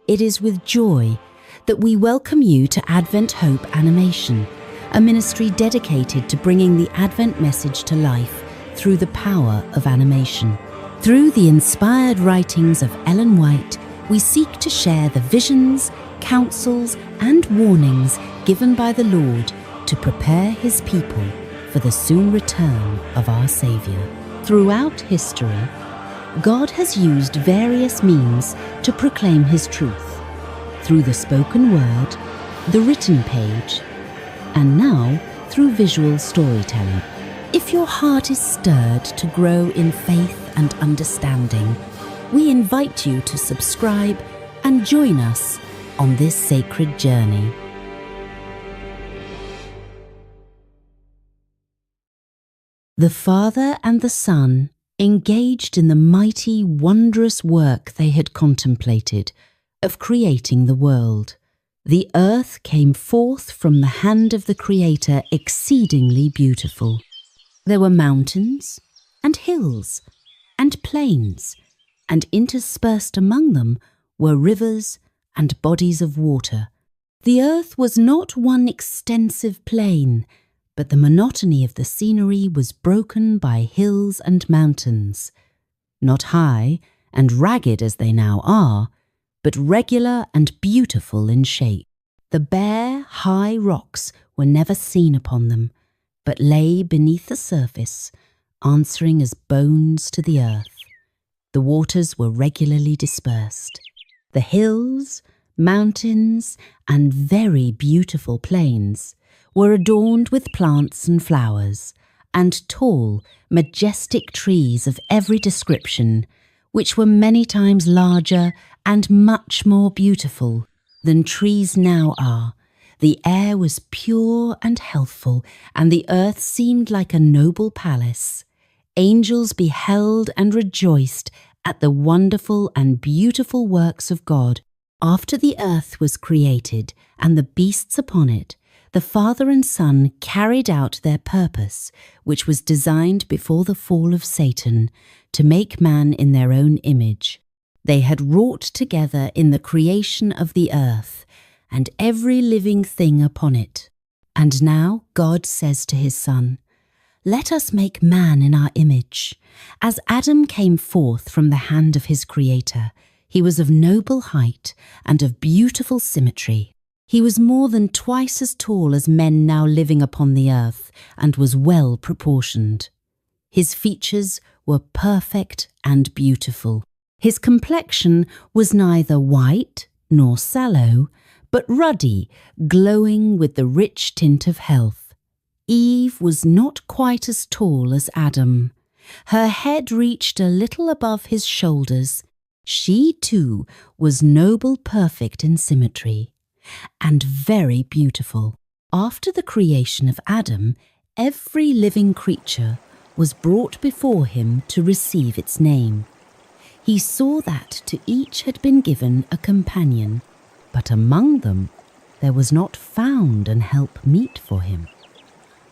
It is with joy that we welcome you to Advent Hope Animation, a ministry dedicated to bringing the Advent message to life through the power of animation. Through the inspired writings of Ellen White, we seek to share the visions, counsels, and warnings given by the Lord to prepare His people for the soon return of our Saviour. Throughout history, God has used various means to proclaim His truth, through the spoken word, the written page, and now through visual storytelling. If your heart is stirred to grow in faith and understanding, we invite you to subscribe and join us on this sacred journey. The Father and the Son engaged in the mighty, wondrous work they had contemplated of creating the world. The earth came forth from the hand of the Creator exceedingly beautiful. There were mountains and hills and plains, and interspersed among them were rivers and bodies of water. The earth was not one extensive plain, but the monotony of the scenery was broken by hills and mountains, not high and ragged as they now are, but regular and beautiful in shape. The bare, high rocks were never seen upon them, but lay beneath the surface, answering as bones to the earth. The waters were regularly dispersed. The hills, mountains, and very beautiful plains were adorned with plants and flowers, and tall, majestic trees of every description, which were many times larger and much more beautiful than trees now are. The air was pure and healthful, and the earth seemed like a noble palace. Angels beheld and rejoiced at the wonderful and beautiful works of God. After the earth was created and the beasts upon it, the Father and Son carried out their purpose, which was designed before the fall of Satan, to make man in their own image. They had wrought together in the creation of the earth, and every living thing upon it. And now God says to His Son, "Let us make man in our image." As Adam came forth from the hand of his Creator, he was of noble height and of beautiful symmetry. He was more than twice as tall as men now living upon the earth, and was well proportioned. His features were perfect and beautiful. His complexion was neither white nor sallow, but ruddy, glowing with the rich tint of health. Eve was not quite as tall as Adam. Her head reached a little above his shoulders. She, too, was noble, perfect in symmetry, and very beautiful. After the creation of Adam, every living creature was brought before him to receive its name. He saw that to each had been given a companion, but among them there was not found an help meet for him.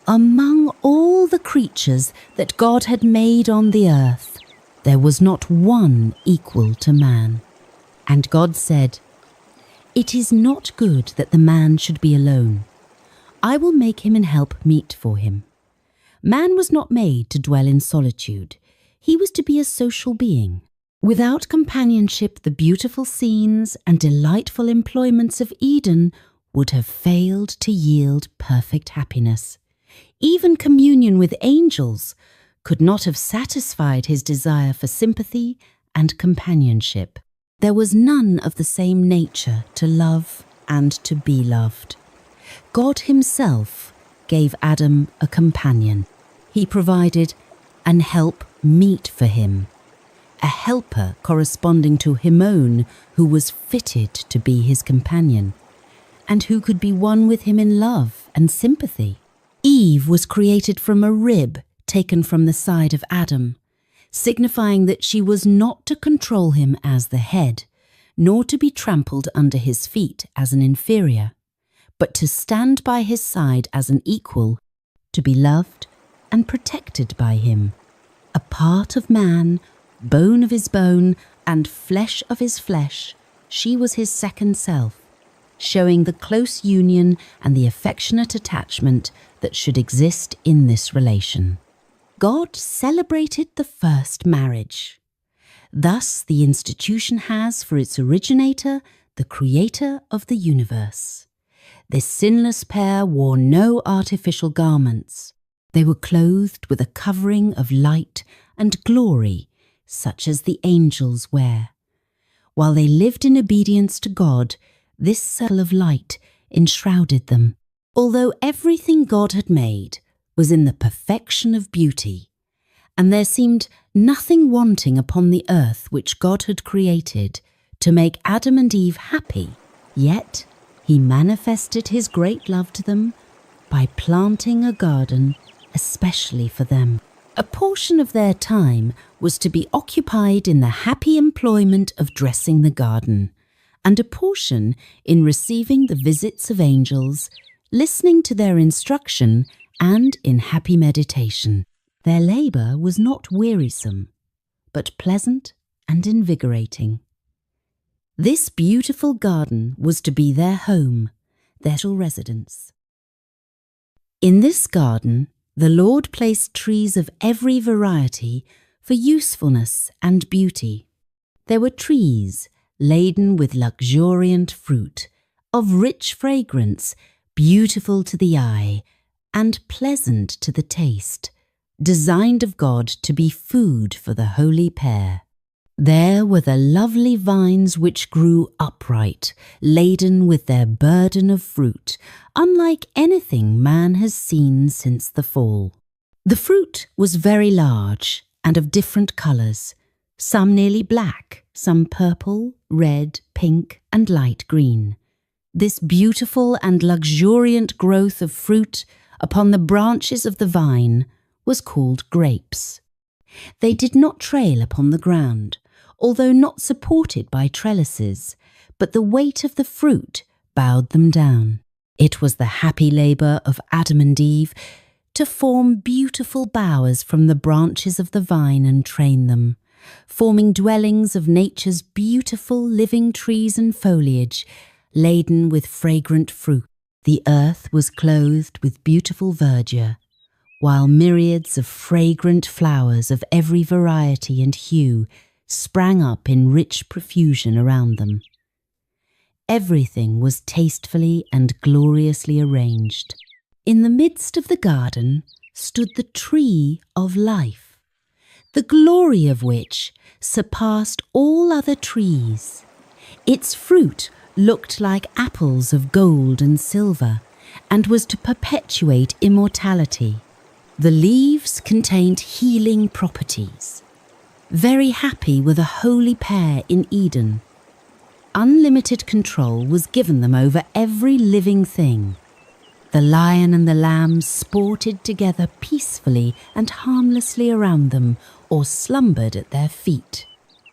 Among all the creatures that God had made on the earth, there was not one equal to man. And God said, "It is not good that the man should be alone. I will make him an help meet for him." Man was not made to dwell in solitude. He was to be a social being. Without companionship, the beautiful scenes and delightful employments of Eden would have failed to yield perfect happiness. Even communion with angels could not have satisfied his desire for sympathy and companionship. There was none of the same nature to love and to be loved. God Himself gave Adam a companion. He provided an help meet for him, a helper corresponding to Himon, who was fitted to be his companion, and who could be one with him in love and sympathy. Eve was created from a rib taken from the side of Adam, signifying that she was not to control him as the head, nor to be trampled under his feet as an inferior, but to stand by his side as an equal, to be loved and protected by him, a part of man, bone of his bone, and flesh of his flesh, she was his second self, showing the close union and the affectionate attachment that should exist in this relation. God celebrated the first marriage. Thus, the institution has for its originator the creator of the universe. This sinless pair wore no artificial garments. They were clothed with a covering of light and glory, such as the angels wear. While they lived in obedience to God, this circle of light enshrouded them. Although everything God had made was in the perfection of beauty, and there seemed nothing wanting upon the earth which God had created to make Adam and Eve happy, yet he manifested his great love to them by planting a garden especially for them. A portion of their time was to be occupied in the happy employment of dressing the garden, and a portion in receiving the visits of angels, listening to their instruction, and in happy meditation. Their labour was not wearisome, but pleasant and invigorating. This beautiful garden was to be their home, their residence. In this garden, the Lord placed trees of every variety for usefulness and beauty. There were trees laden with luxuriant fruit, of rich fragrance, beautiful to the eye, and pleasant to the taste, designed of God to be food for the holy pair. There were the lovely vines which grew upright, laden with their burden of fruit, unlike anything man has seen since the fall. The fruit was very large and of different colours, some nearly black, some purple, red, pink, and light green. This beautiful and luxuriant growth of fruit upon the branches of the vine was called grapes. They did not trail upon the ground, although not supported by trellises, but the weight of the fruit bowed them down. It was the happy labour of Adam and Eve to form beautiful bowers from the branches of the vine and train them, forming dwellings of nature's beautiful living trees and foliage, laden with fragrant fruit. The earth was clothed with beautiful verdure, while myriads of fragrant flowers of every variety and hue sprang up in rich profusion around them. Everything was tastefully and gloriously arranged. In the midst of the garden stood the tree of life, the glory of which surpassed all other trees. Its fruit looked like apples of gold and silver, and was to perpetuate immortality. The leaves contained healing properties. Very happy were the holy pair in Eden. Unlimited control was given them over every living thing. The lion and the lamb sported together peacefully and harmlessly around them, or slumbered at their feet.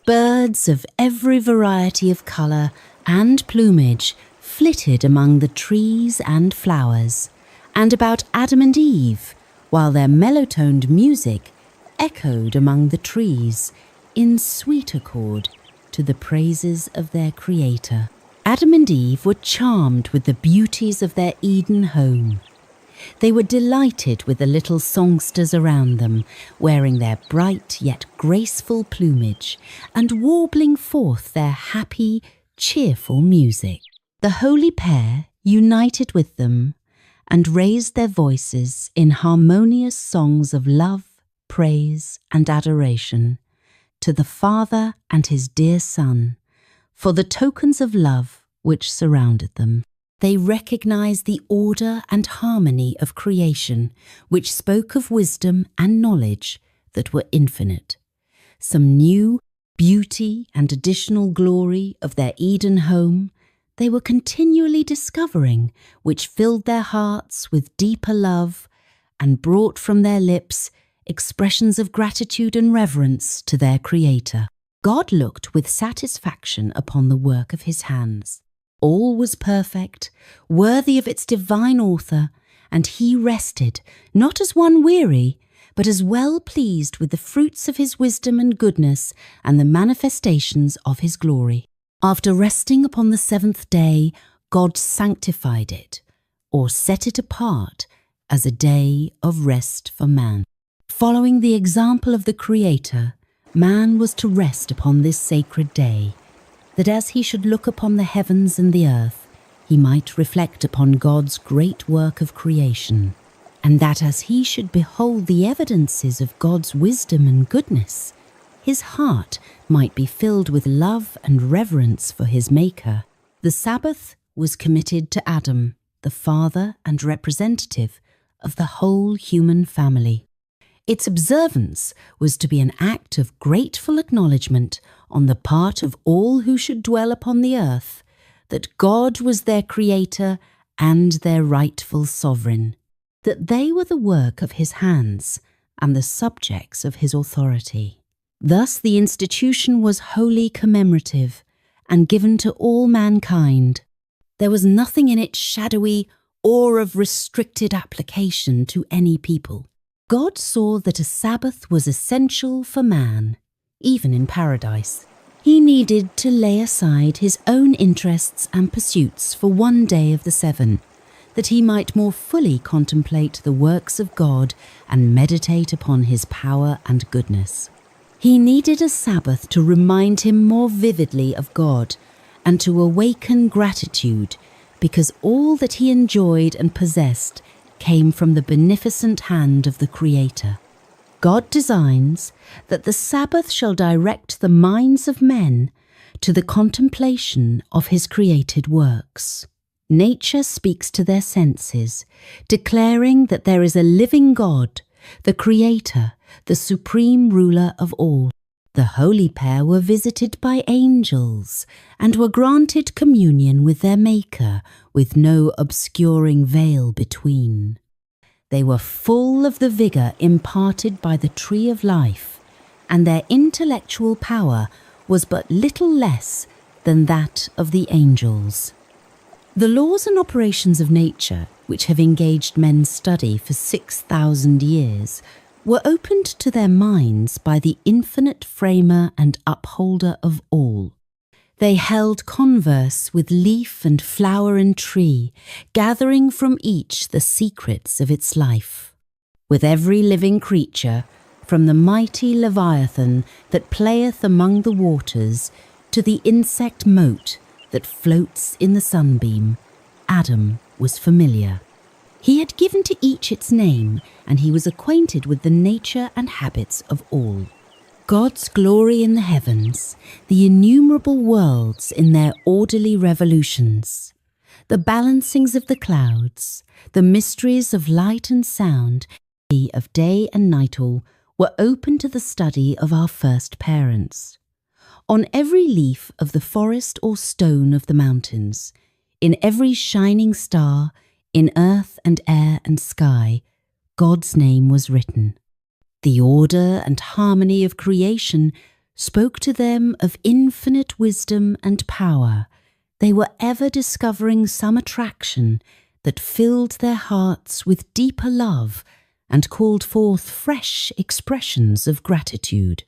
Birds of every variety of colour and plumage flitted among the trees and flowers, and about Adam and Eve, while their mellow-toned music echoed among the trees in sweet accord to the praises of their Creator. Adam and Eve were charmed with the beauties of their Eden home. They were delighted with the little songsters around them, wearing their bright yet graceful plumage and warbling forth their happy, cheerful music. The holy pair united with them and raised their voices in harmonious songs of love, praise, and adoration to the Father and his dear Son, for the tokens of love which surrounded them. They recognized the order and harmony of creation, which spoke of wisdom and knowledge that were infinite. Some new beauty and additional glory of their Eden home they were continually discovering, which filled their hearts with deeper love and brought from their lips expressions of gratitude and reverence to their Creator. God looked with satisfaction upon the work of his hands. All was perfect, worthy of its divine author, and he rested, not as one weary, but as well pleased with the fruits of his wisdom and goodness and the manifestations of his glory. After resting upon the seventh day, God sanctified it, or set it apart as a day of rest for man. Following the example of the Creator, man was to rest upon this sacred day, that as he should look upon the heavens and the earth, he might reflect upon God's great work of creation, and that as he should behold the evidences of God's wisdom and goodness, his heart might be filled with love and reverence for his Maker. The Sabbath was committed to Adam, the father and representative of the whole human family. Its observance was to be an act of grateful acknowledgement on the part of all who should dwell upon the earth that God was their Creator and their rightful sovereign, that they were the work of his hands and the subjects of his authority. Thus the institution was wholly commemorative and given to all mankind. There was nothing in it shadowy or of restricted application to any people. God saw that a Sabbath was essential for man, even in paradise. He needed to lay aside his own interests and pursuits for one day of the 7, that he might more fully contemplate the works of God and meditate upon his power and goodness. He needed a Sabbath to remind him more vividly of God and to awaken gratitude, because all that he enjoyed and possessed came from the beneficent hand of the Creator. God designs that the Sabbath shall direct the minds of men to the contemplation of his created works. Nature speaks to their senses, declaring that there is a living God, the Creator, the supreme ruler of all. The holy pair were visited by angels and were granted communion with their Maker, with no obscuring veil between. They were full of the vigour imparted by the tree of life, and their intellectual power was but little less than that of the angels. The laws and operations of nature, which have engaged men's study for 6,000 years, were opened to their minds by the infinite framer and upholder of all. They held converse with leaf and flower and tree, gathering from each the secrets of its life. With every living creature, from the mighty Leviathan that playeth among the waters, to the insect mote that floats in the sunbeam, Adam was familiar. He had given to each its name, and he was acquainted with the nature and habits of all. God's glory in the heavens, the innumerable worlds in their orderly revolutions, the balancings of the clouds, the mysteries of light and sound, of day and night all, were open to the study of our first parents. On every leaf of the forest or stone of the mountains, in every shining star, in earth and air and sky, God's name was written. The order and harmony of creation spoke to them of infinite wisdom and power. They were ever discovering some attraction that filled their hearts with deeper love and called forth fresh expressions of gratitude.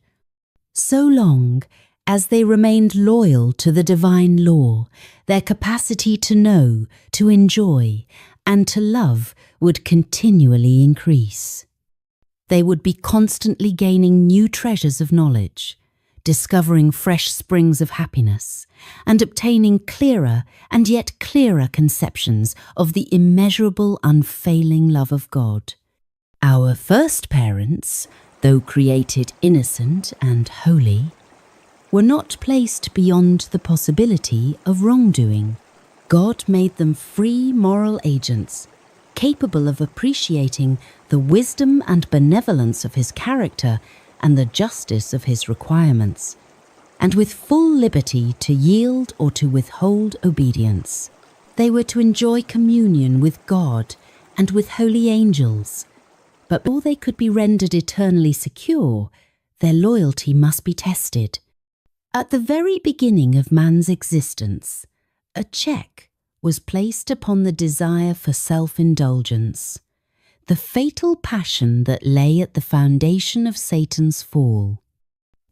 So long as they remained loyal to the divine law, their capacity to know, to enjoy, and to love would continually increase. They would be constantly gaining new treasures of knowledge, discovering fresh springs of happiness, and obtaining clearer and yet clearer conceptions of the immeasurable, unfailing love of God. Our first parents, though created innocent and holy, were not placed beyond the possibility of wrongdoing. God made them free moral agents, capable of appreciating the wisdom and benevolence of his character and the justice of his requirements, and with full liberty to yield or to withhold obedience. They were to enjoy communion with God and with holy angels, but before they could be rendered eternally secure, their loyalty must be tested. At the very beginning of man's existence, a check was placed upon the desire for self-indulgence, the fatal passion that lay at the foundation of Satan's fall.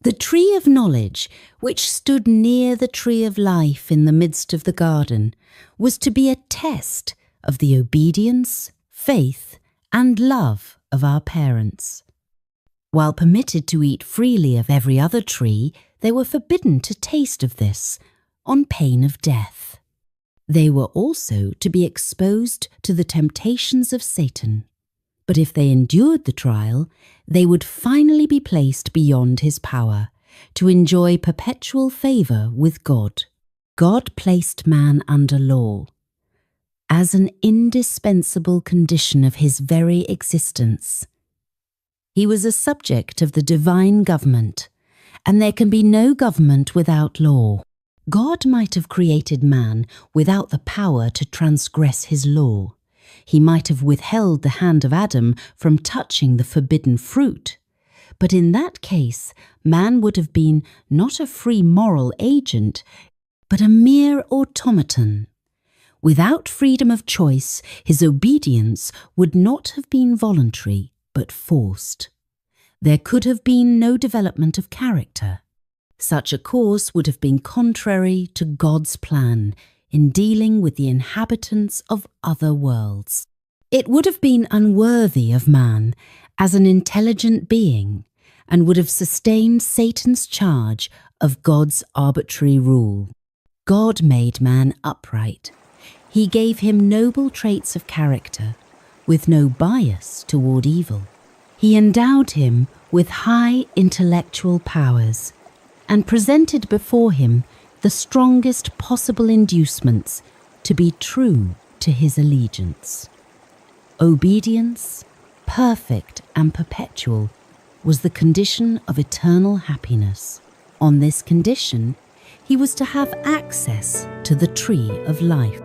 The tree of knowledge, which stood near the tree of life in the midst of the garden, was to be a test of the obedience, faith, and love of our parents. While permitted to eat freely of every other tree, they were forbidden to taste of this, on pain of death. They were also to be exposed to the temptations of Satan. But if they endured the trial, they would finally be placed beyond his power, to enjoy perpetual favour with God. God placed man under law, as an indispensable condition of his very existence. He was a subject of the divine government, and there can be no government without law. God might have created man without the power to transgress his law. He might have withheld the hand of Adam from touching the forbidden fruit. But in that case, man would have been not a free moral agent, but a mere automaton. Without freedom of choice, his obedience would not have been voluntary, but forced. There could have been no development of character. Such a course would have been contrary to God's plan in dealing with the inhabitants of other worlds. It would have been unworthy of man as an intelligent being, and would have sustained Satan's charge of God's arbitrary rule. God made man upright. He gave him noble traits of character, with no bias toward evil. He endowed him with high intellectual powers, and presented before him the strongest possible inducements to be true to his allegiance. Obedience, perfect and perpetual, was the condition of eternal happiness. On this condition, he was to have access to the tree of life.